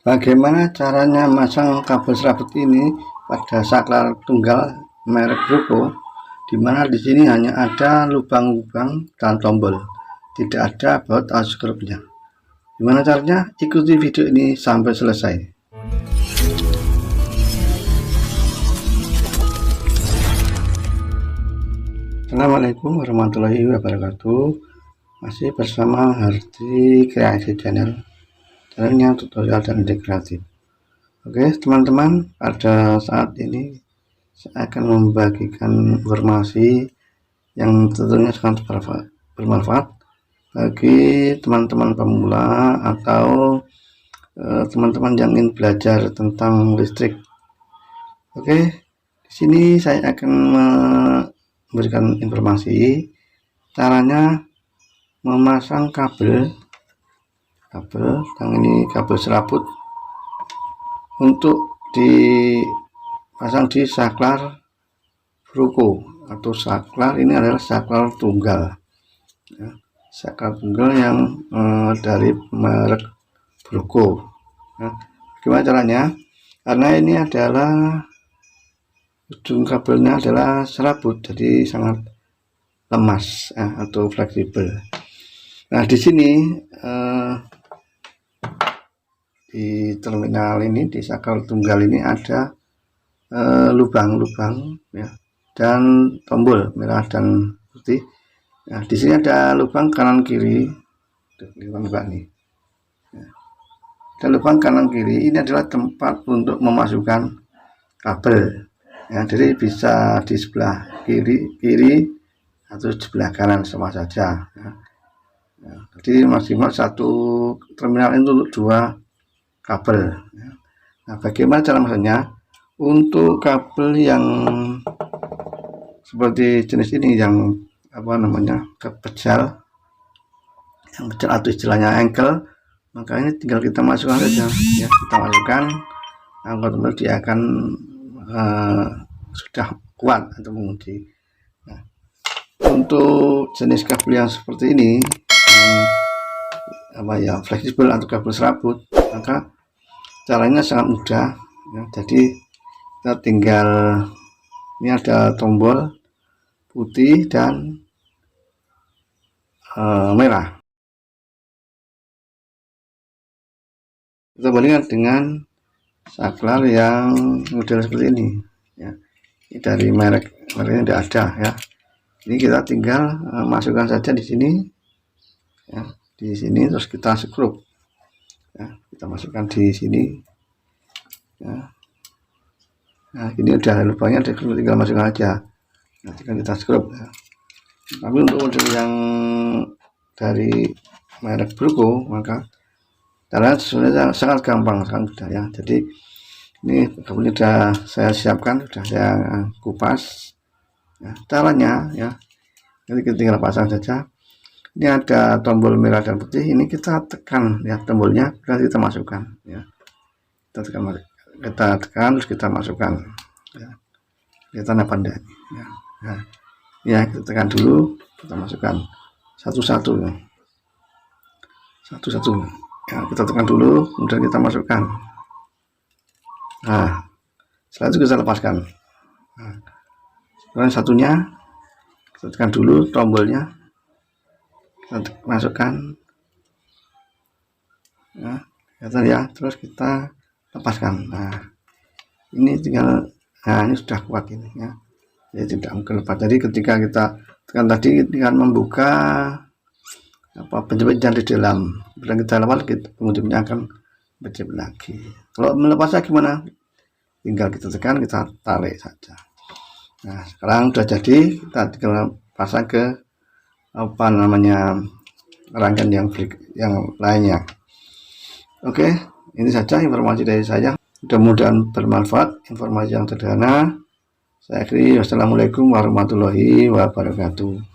Bagaimana caranya masang kabel serabut ini pada saklar tunggal merek Bruco, di mana di sini hanya ada lubang-lubang dan tombol, tidak ada baut atau skrupnya. Gimana caranya? Ikuti video ini sampai selesai. Assalamualaikum warahmatullahi wabarakatuh. Masih bersama Hardi Kreasi Channel, channelnya tutorial dan ide kreatif. Oke teman-teman, pada saat ini saya akan membagikan informasi yang tentunya sangat bermanfaat bagi teman-teman pemula atau teman-teman yang ingin belajar tentang listrik. Oke, di sini saya akan memberikan informasi caranya memasang kabel yang ini kabel serabut untuk dipasang di saklar Bruco, atau saklar ini adalah saklar tunggal ya, saklar tunggal yang dari merek Bruco ya. Gimana caranya? Karena ini adalah ujung kabelnya adalah serabut, jadi sangat lemas ya, atau fleksibel. Nah di sini di terminal ini, di saklar tunggal ini ada lubang-lubang ya, dan tombol merah dan putih. Nah di sini ada lubang kanan kiri, lubang nih ya. Ada lubang kanan kiri, ini adalah tempat untuk memasukkan kabel ya, jadi bisa di sebelah kiri atau di sebelah kanan sama saja ya. Ya, jadi maksimal satu terminal itu untuk 2 kabel ya. Nah bagaimana cara masuknya? Untuk kabel yang seperti jenis ini, yang kepejal, atau istilahnya engkel, maka ini tinggal kita masukkan saja ya, kita masukkan, otomatis dia akan sudah kuat atau menguji. Nah, untuk jenis kabel yang seperti ini, fleksibel atau kabel serabut, maka caranya sangat mudah ya. Jadi kita tinggal, ini ada tombol putih dan merah, kita bandingkan dengan saklar yang model seperti ini ya. Ini dari mereknya tidak ada ya. Ini kita tinggal masukkan saja di sini ya, di sini, terus kita skrup ya, kita masukkan di sini ya. Nah ini udah lubangnya, tinggal masukkan aja, nanti kan kita skrup ya. Tapi untuk model yang dari merek Bruco, maka caranya sebenarnya sangat gampang, sangat mudah ya. Jadi ini kabelnya sudah saya siapkan, sudah saya kupas ya. Caranya ya, jadi kita tinggal pasang saja. Ini ada tombol merah dan putih, ini kita tekan ya tombolnya, nanti kita masukkan ya. Kita tekan terus kita masukkan ya. Kelihatan apa enggak ya. Nah, ya kita tekan dulu, kita masukkan satu-satu ya. Satu-satu ya, kita tekan dulu, kemudian kita masukkan. Nah setelah itu kita lepaskan. Nah, kemudian satunya kita tekan dulu tombolnya, kita masukkan ya, terus kita lepaskan. Nah ini tinggal, nah ini sudah kuat ini ya, jadi tidak mungkin lepas. Jadi ketika kita tekan tadi, tinggal membuka penjepitnya di dalam, dan kita lepas, pengunjungnya akan berjepit lagi. Kalau melepasnya gimana? Tinggal kita tekan, kita tarik saja. Nah sekarang sudah jadi, kita tinggal pasang ke rangkaian yang lainnya. Oke, ini saja informasi dari saya, mudah-mudahan bermanfaat, informasi yang sederhana. Saya akhiri, wassalamualaikum warahmatullahi wabarakatuh.